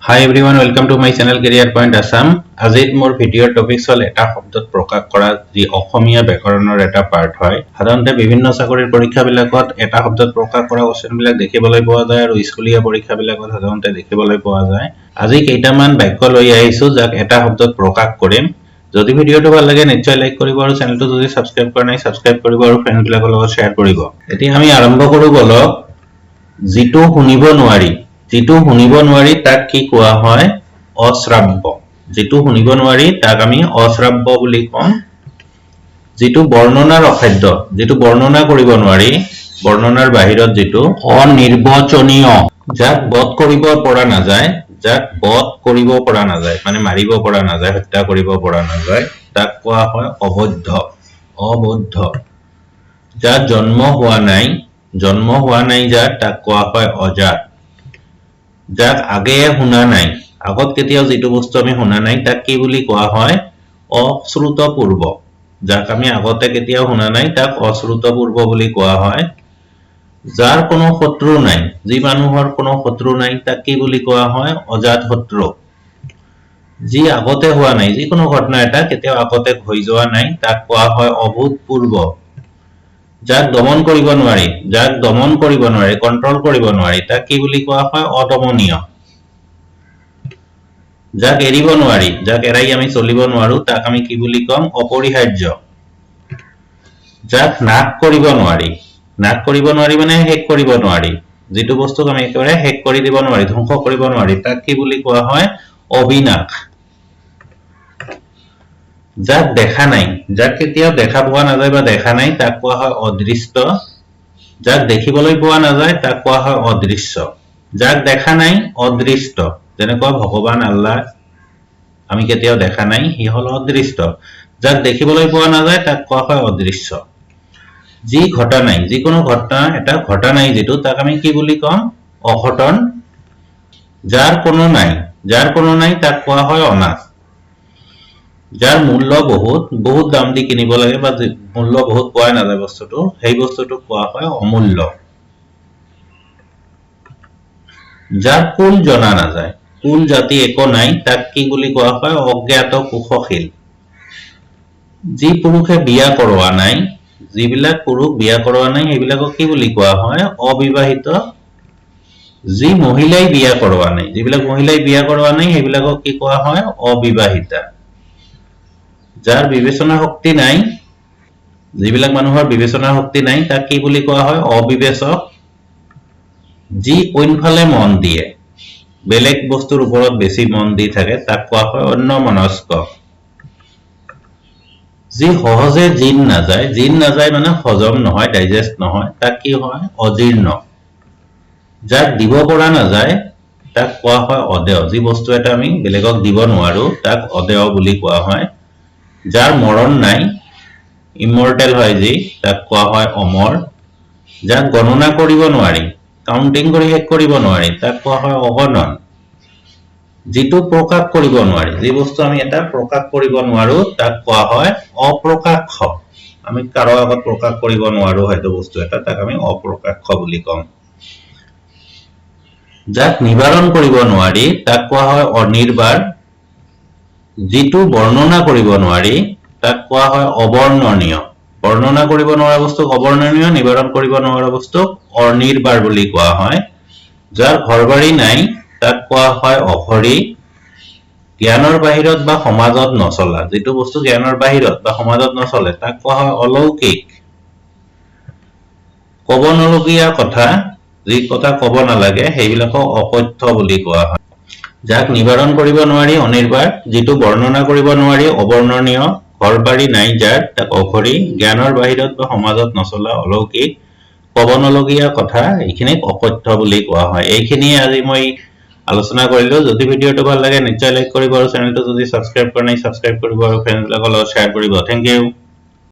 Hi everyone, welcome to my channel Career Point Assam. Azit more video topics hol eta শব্দত প্ৰকাশ কৰা যি অসমীয়া ব্যাকৰণৰ এটা পাৰ্ট হয়। সাধাৰণতে বিভিন্ন চাকৰিৰ পৰীক্ষা বিলাকত এটা শব্দত প্ৰকাশ কৰা কোৱেশ্চন বিলাক দেখিবলৈ পোৱা যায় আৰু স্কুলীয়া পৰীক্ষা বিলাকত সাধাৰণতে দেখিবলৈ পোৱা যায়। আজি কেইটামান বাক্য লৈ আহিছো যাক এটা শব্দত প্ৰকাশ কৰিম। যদি ভিডিওটো ভাল লাগে নিশ্চয় লাইক কৰিব আৰু চেনেলটো যদি সাবস্ক্ৰাইব কৰা নাই সাবস্ক্ৰাইব কৰিব আৰু ফ্ৰেণ্ড বিলাকৰ লগত শেয়াৰ কৰিব। এতিয়া আমি আৰম্ভ কৰো বলক যিটো শুনিব নোৱাৰি যিটো শুনিব নোৱাৰি তাক কি কোৱা হয় অশ্ৰাব্য যিটো শুনিব নোৱাৰি তাক আমি অশ্ৰাব্য বুলি কম যিটো বৰ্ণনাৰ অখাদ্য যিটো বৰ্ণনা কৰিব নোৱাৰি বৰ্ণনাৰ বাহিৰত যিটো অনিৰ্বচনীয় যাক বধ কৰিব পৰা নাযায় মানে মাৰিব পৰা নাযায় হত্যা কৰিব পৰা নাযায় তাক কোৱা হয় অবৈধ যাৰ জন্ম হোৱা নাই যাৰ তাক কোৱা হয় অজাত যাক আগে শুনা নাই আগত কেতিয়াও যেটো বস্তু আমি শুনা নাই তাক কি বুলি কোৱা হয় অশ্ৰুতপূৰ্ব যাক আমি আগতে কেতিয়াও শুনা নাই তাক অশ্ৰুতপূৰ্ব বুলি কোৱা হয় যাৰ কোনো শত্ৰু নাই যি মানুহৰ কোনো শত্ৰু নাই তাক কি বুলি কোৱা হয় অজাত শত্ৰু যি আগতে হোৱা নাই যি কোনো ঘটনা এটা কেতিয়াও আগতে হৈ যোৱা নাই তাক কোৱা হয় অভূতপূৰ্ব যাক দমন কৰিব নোৱাৰি কন্ট্ৰোল কৰিব নোৱাৰি তাক কি বুলি কোৱা হয় অদমনীয় যাক এৰিব নোৱাৰি যাক এৰাই আমি চলিব নোৱাৰো তাক আমি কি বুলি কম অপৰিহাৰ্য যাক নাশ কৰিব নোৱাৰি মানে শেষ কৰিব নোৱাৰি যেটো বস্তুক আমি একেবাৰে শেষ কৰি দিব নোৱাৰি ধ্বংস কৰিব নোৱাৰি তাক কি বুলি কোৱা হয় অবিনাশ যাক দেখা নাই যাক কেতিয়াও দেখা পোৱা নাযায় বা দেখা নাই তাক কোৱা হয় অদৃষ্ট যাক দেখিবলৈ পোৱা নাযায় তাক কোৱা হয় অদৃশ্য যাক দেখা নাই অদৃষ্ট যেনেকৈ ভগৱান আল্লাহ আমি কেতিয়াও দেখা নাই হি হল অদৃষ্ট যাক দেখিবলৈ পোৱা নাযায় তাক কোৱা হয় অদৃশ্য যি ঘটা নাই যিকোনো ঘটনা এটা ঘটা নাই যেটো তাক আমি কি বুলি কম অঘটন যাৰ কোনো নাই তাক কোৱা হয় অনাথ যাৰ মূল্য বহুত দাম দি কিনিব লাগে বা মূল্য বহুত পোৱা নাযায় বস্তুটো সেই বস্তুটো কোৱা হয় অমূল্য যাৰ কুল জনা নাযায় কুল জাতি একো নাই তাক কি বুলি কোৱা হয় অজ্ঞাত কুশীল যি পুৰুষে বিয়া কৰোৱা নাই যিবিলাক পুৰুষ বিয়া কৰোৱা নাই সেইবিলাকক কি বুলি কোৱা হয় অবিবাহিত যি মহিলাই বিয়া কৰোৱা নাই যিবিলাক মহিলাই বিয়া কৰোৱা নাই সেইবিলাকক কি কোৱা হয় অবিবাহিতা যাৰ বিবেচনা শক্তি নাই যিবিলাক মানুহৰ বিবেচনা শক্তি নাই তাক কি বুলি কোৱা হয় অবিবেচক যি কোনফালে মন দিয়ে বেলেগ বস্তুৰ ওপৰত বেছি মন দি থাকে তাক কোৱা হয় অন্যমনস্ক যি সহজে জিন নাযায় মানে হজম নহয় ডাইজেষ্ট নহয় তাক কি হয় অজীৰ্ণ যাক দিব পৰা নাযায় তাক কোৱা হয় অদেয় যি বস্তু এটা আমি বেলেগক দিব নোৱাৰো তাক অদেয় বুলি কোৱা হয় যাৰ মৰণ নাই ইমৰ্টেল হয় যি তাক কোৱা হয় অমৰ যাক গণনা কৰিব নোৱাৰি কাউন্টিং কৰি শেষ কৰিব নোৱাৰি তাক কোৱা হয় অগণন যেটো প্ৰকাশ কৰিব নোৱাৰি যি বস্তু আমি এটা প্ৰকাশ কৰিব নোৱাৰো তাক কোৱা হয় অপ্ৰকাশ্য আমি কাৰো আগত প্ৰকাশ কৰিব নোৱাৰো হয়তো বস্তু এটা তাক আমি অপ্ৰকাশ্য বুলি কম যাক নিবাৰণ কৰিব নোৱাৰি তাক কোৱা হয় অনিৰ্বাণ যেটো বৰ্ণনা কৰিব নোৱাৰি তাক কোৱা হয় অবৰ্ণনীয় বৰ্ণনা কৰিব নোৱাৰা বস্তুক অবৰ্ণনীয় নিবাৰণ কৰিব নোৱাৰা বস্তুক অনিৰ্বাণ বুলি কোৱা হয় যাৰ ঘৰবাৰী নাই তাক কোৱা হয় অঘৰী জ্ঞানৰ বাহিৰত বা সমাজত নচলা যেটো বস্তু জ্ঞানৰ বাহিৰত বা সমাজত নচলে তাক কোৱা হয় অলৌকিক কব নলগীয়া কথা যি কথা কব নালাগে সেইবিলাকক অকথ্য বুলি কোৱা হয় যাক নিবাৰণ কৰিব নোৱাৰি অনিৰ্বাণ যেটো বৰ্ণনা কৰিব নোৱাৰি অবৰ্ণনীয় ঘৰবাৰী নাই যাৰ তাক অঘৰী জ্ঞানৰ বাহিৰত বা সমাজত নচলা অলৌকিক কব নলগীয়া কথা এইখিনিক অকথ্য বুলি কোৱা হয় এইখিনিয়ে আজি মই আলোচনা কৰিলো যদি ভিডিওটো ভাল লাগে নিশ্চয় লাইক কৰিব আৰু চেনেলটো যদি সাবস্ক্ৰাইব কৰা নাই সাবস্ক্ৰাইব কৰিব আৰু ফ্ৰেণ্ডবিলাকৰ লগত শেয়াৰ কৰিব থ্যাংক ইউ